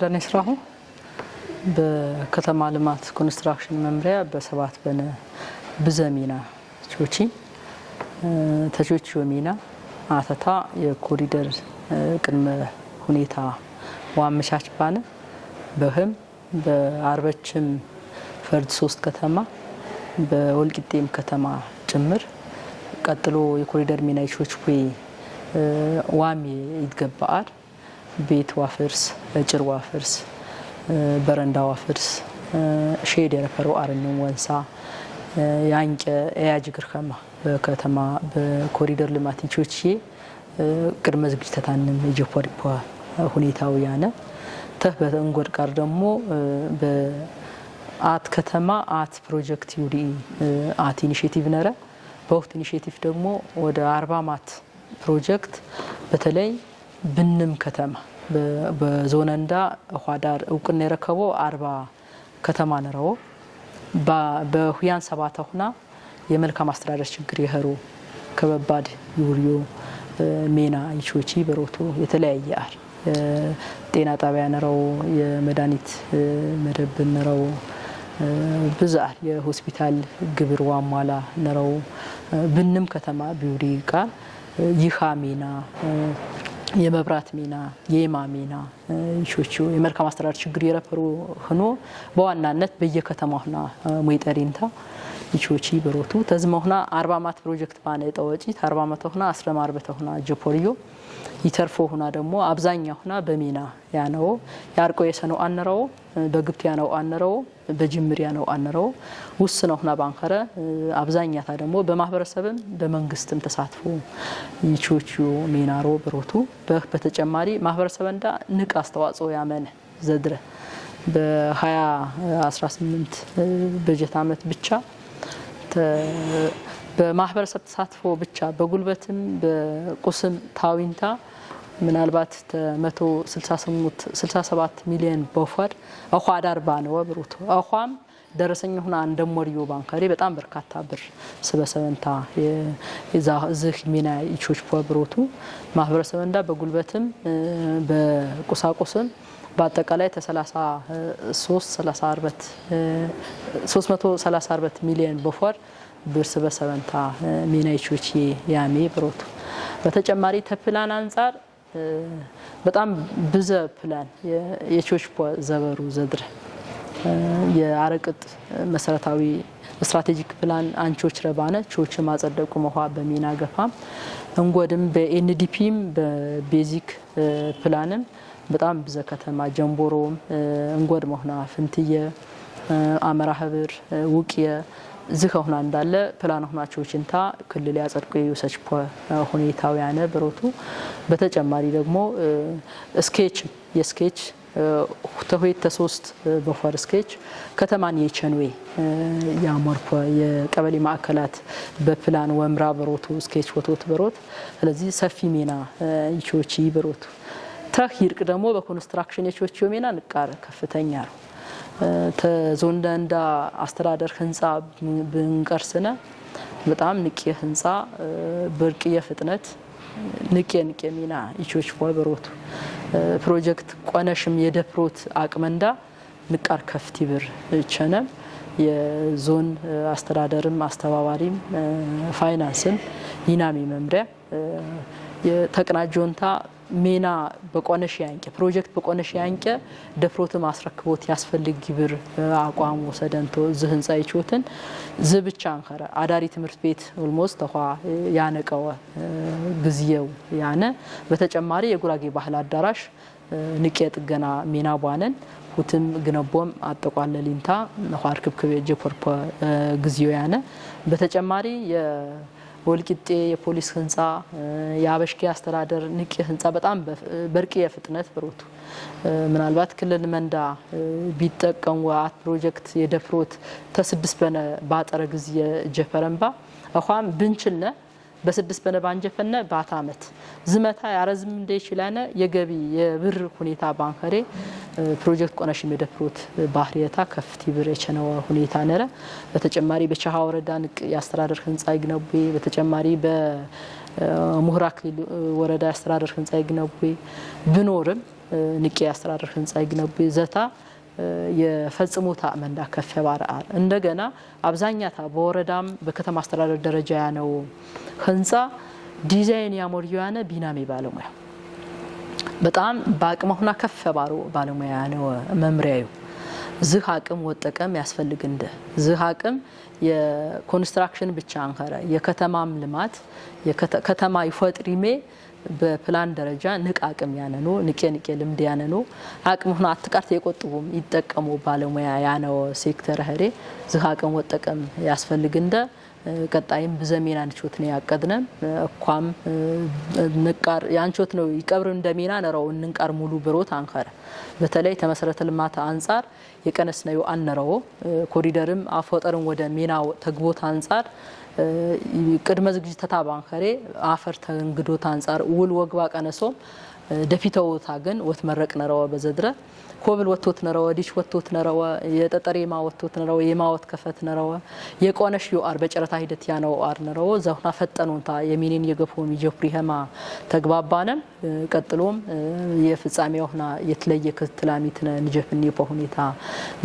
ለኔ ስራው በከተማ ልማት ኮንስትራክሽን መምሪያ በሰባት በነ ብዘሚና ቾቺ ተቾቹ ሚና አተታ የኮሪደር ቅድመ ሁኔታ ዋመቻች ባነ በህም በአርበችም ፈርድ 3 ከተማ በወልቂጤም ከተማ ጭምር ቀጥሎ የኮሪደር ሚና ይቾችኩ ዋሚ ይገባል ቤት ዋፍርስ ጭር ዋፍርስ በረንዳ ዋፍርስ ሼድ የረፈረው አረኙን ወንሳ ያንቀ ያጅግር ከማ በከተማ በኮሪደር ልማት ይቾች ቅድመ ዝግጅታታንን የጂኦፖሊቲካ ሁኔታው ያነ ተበንጎድ ጋር ደግሞ በአት ከተማ አት ፕሮጀክት ዩዲ አት ኢኒሺዬቲቭ ነረ በወቅት ኢኒሺዬቲቭ ደግሞ ወደ 40 ማት ፕሮጀክት በተለይ ብንም ከተማ በዞነንዳ ኋዳር እውቅና የረከበው 40 ከተማ ነረው በሁያን ሰባት ሆና የመልካም አስተዳደር ችግር የሄሩ ከበባድ ዩሪዮ ሜና ይቾቺ በሮቶ የተለያየ አር ጤና ጣቢያ ነረው የመድኃኒት መደብ ነረው ብዛር የሆስፒታል ግብር ዋማላ ነረው ብንም ከተማ ቢውሪ ቃል ይኻ ሜና የመብራት ሚና የማ ሚና ይቾቹ የመልካም አስተዳደር ችግር የረፈሩ ሆኖ በዋናነት በየከተማውና ሞይጠሪንታ ይቾቺ በሮቱ ተዝመውና 40 ማት ፕሮጀክት ባነ የጠወጪ 40 ማት ሆና 10 ማርበተ ሆና ጆፖሪዮ ይተርፎ ሆና ደግሞ አብዛኛው ሆና በሚና ያነው ያርቆ የሰነው አነረው በግብት ያነው አነረው በጅምር ያነው አነረው ውስነው ሆና ባንከረ አብዛኛታ ደግሞ በማህበረሰብም በመንግስትም ተሳትፎ ይቾቹ ሚናሮ በሮቱ በተጨማሪ ማህበረሰብ እንዳ ንቅ አስተዋጽኦ ያመነ ዘድረ በ2018 በጀት አመት ብቻ በማህበረሰብ ተሳትፎ ብቻ በጉልበትም በቁስም ታዊንታ ምናልባት 167 ሚሊዮን በፈር አኳዳር ባነው ብሩቶ አኳም ደረሰኝ ሆና እንደሞሪዮ ባንካሪ በጣም በርካታ ብር ስበሰበንታ የዛህ ሚና ይቾች ብሮቱ ማህበረሰብ እንዳ በጉልበትም በቁሳቁስም በአጠቃላይ 334 ሚሊዮን በፈር ብር ስበሰበንታ ሚና ይቾች ያሜ ብሮቱ በተጨማሪ ተፕላን አንፃር በጣም ብዙ ፕላን የቾች ዘበሩ ዘድረ የአረቅጥ መሰረታዊ ስትራቴጂክ ፕላን አንቾች ረባነ ቾች ማጸደቁ መሆ በሚና ገፋም እንጎድም በኤንዲፒም በቤዚክ ፕላንም በጣም ብዙ ከተማ ጀምቦሮም እንጎድ መሆና ፍንትየ አመራ ህብር ውቅየ ዝከውና እንዳለ ፕላን ሆናቾችንታ ክልል ያጸድቁ የዩሰች ሁኔታው ያነ ብሮቱ በተጨማሪ ደግሞ ስኬች የስኬች ተሆይተ 3 በፈር ስኬች ከተማን የቸንዌ ያመርኩ የቀበሌ ማዕከላት በፕላን ወምራ ብሮቱ ስኬች ወቶት ብሮት ስለዚህ ሰፊ ሚና ይቾቺ ብሮቱ ተሂርቅ ደግሞ በኮንስትራክሽን ይቾቺ ሚና ንቃር ከፍተኛ ነው ተዞንዳንዳ አስተዳደር ህንጻ ብንቀርስነ በጣም ንቂየ ህንጻ በርቂየ ፍጥነት ንቂየ ሚና ይቾች በሮቱ ፕሮጀክት ቆነሽም የደፕሮት አቅመንዳ ንቃር ከፍቲ ብር ቸነም የዞን አስተዳደርም አስተባባሪም ፋይናንስም ይናሚ መምሪያ የተቀናጆንታ ሜና በቆነሽ ያንቀ ፕሮጀክት በቆነሽ ያንቀ ደፍሮት ማስረክቦት ያስፈልግ ግብር አቋም ወሰደንቶ ዝህንጻ ይቾትን ዝብቻ አንከረ አዳሪ ትምህርት ቤት ኦልሞስት ተኳ ያነቀው ግዝየው ያነ በተጨማሪ የጉራጌ ባህል አዳራሽ ንቄት ገና ሜና ቧነን ሁትም ግነቦም አጠቋለሊንታ ነኋር ክብክብ የጀፖርፖ ግዝየው ያነ በተጨማሪ ወልቂጤ የፖሊስ ህንጻ ያበሽኪ አስተዳደር ንቂ ህንጻ በጣም በርቂ የፍጥነት ብሮቱ ምናልባት ክልል መንዳ ቢጠቀም ዋት ፕሮጀክት የደፍሮት ተ6 በነ ባጠረ ጊዜ ጀፈረንባ አኳም ብንችልነ በ6 በነ ባንጀፈነ ባት አመት ዝመታ ያረዝም እንደ ይችላል የገቢ የብር ሁኔታ ባንከሬ ፕሮጀክት ቆነሽ የደፍሮት ባህሪያታ ከፍቲ ብር የቸነው ሁኔታ ነረ በተጨማሪ በቻሃ ወረዳ ንቅ ያስተዳደር ህንጻ ይግነቡ በተጨማሪ በሙህራክ ወረዳ ያስተዳደር ህንጻ ይግነቡ ብኖርም ንቂ አስተዳደር ህንጻ ይግነቡ ዘታ የፈጽሙታ መንዳ ከፈባራ እንደገና አብዛኛታ በወረዳም በከተማ አስተዳደር ደረጃ ያነው ህንጻ ዲዛይን ያሞርያነ ቢናሚ ባለሙያ በጣም በአቅመውና ከፈባሩ ባለሙያ ነው መምሪያዩ ዝህ አቅም ወጠቀም ያስፈልግ እንደ ዝህ አቅም የኮንስትራክሽን ብቻ አንከረ የከተማም ልማት የከተማ ይፈጥሪሜ በፕላን ደረጃ ንቅ አቅም ያነኑ ንቄ ልምድ ያነኑ አቅም ሆነ አትቃርት የቆጥቡም ይጠቀሙ ባለሙያ ያነው ሴክተር ሄሬ ዝህ አቅም ወጠቀም ያስፈልግ እንደ ቀጣይም በዘሜና ንቾት ነው ያቀድነም እኳም ንቃር ያንቾት ነው ይቀብር እንደሚና ነራው እንንቃር ሙሉ ብሮት አንከረ በተለይ ተመሰረተ ልማት አንፃር የቀነስ ነው አንነራው ኮሪደርም አፈጠርን ወደ ሚናው ተግቦት አንፃር ቅድመ ዝግጅት ተታባንከሬ አፈር ተንግዶት አንፃር ውል ወግባ ቀነሶም ደፊተውታ ግን ወትመረቅ ነራው በዘድረ ኮብል ወጥቶት ነራው ዲሽ ወጥቶት ነራው የጠጠሬማ ወጥቶት ነራው የማወት ከፈት ነራው የቆነሽ ዩአር በጨረታ ሂደት ያነው አር ነራው ዘውና ፈጠኑንታ የሚኒን የገፎም ይጀፍሪህማ ተግባባነም ቀጥሎም የፍጻሜውና የተለየ ክትላሚት ንጀፍኒ በሁኔታ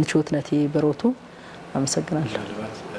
ንቾትነቴ በሮቱ አመሰግናለሁ።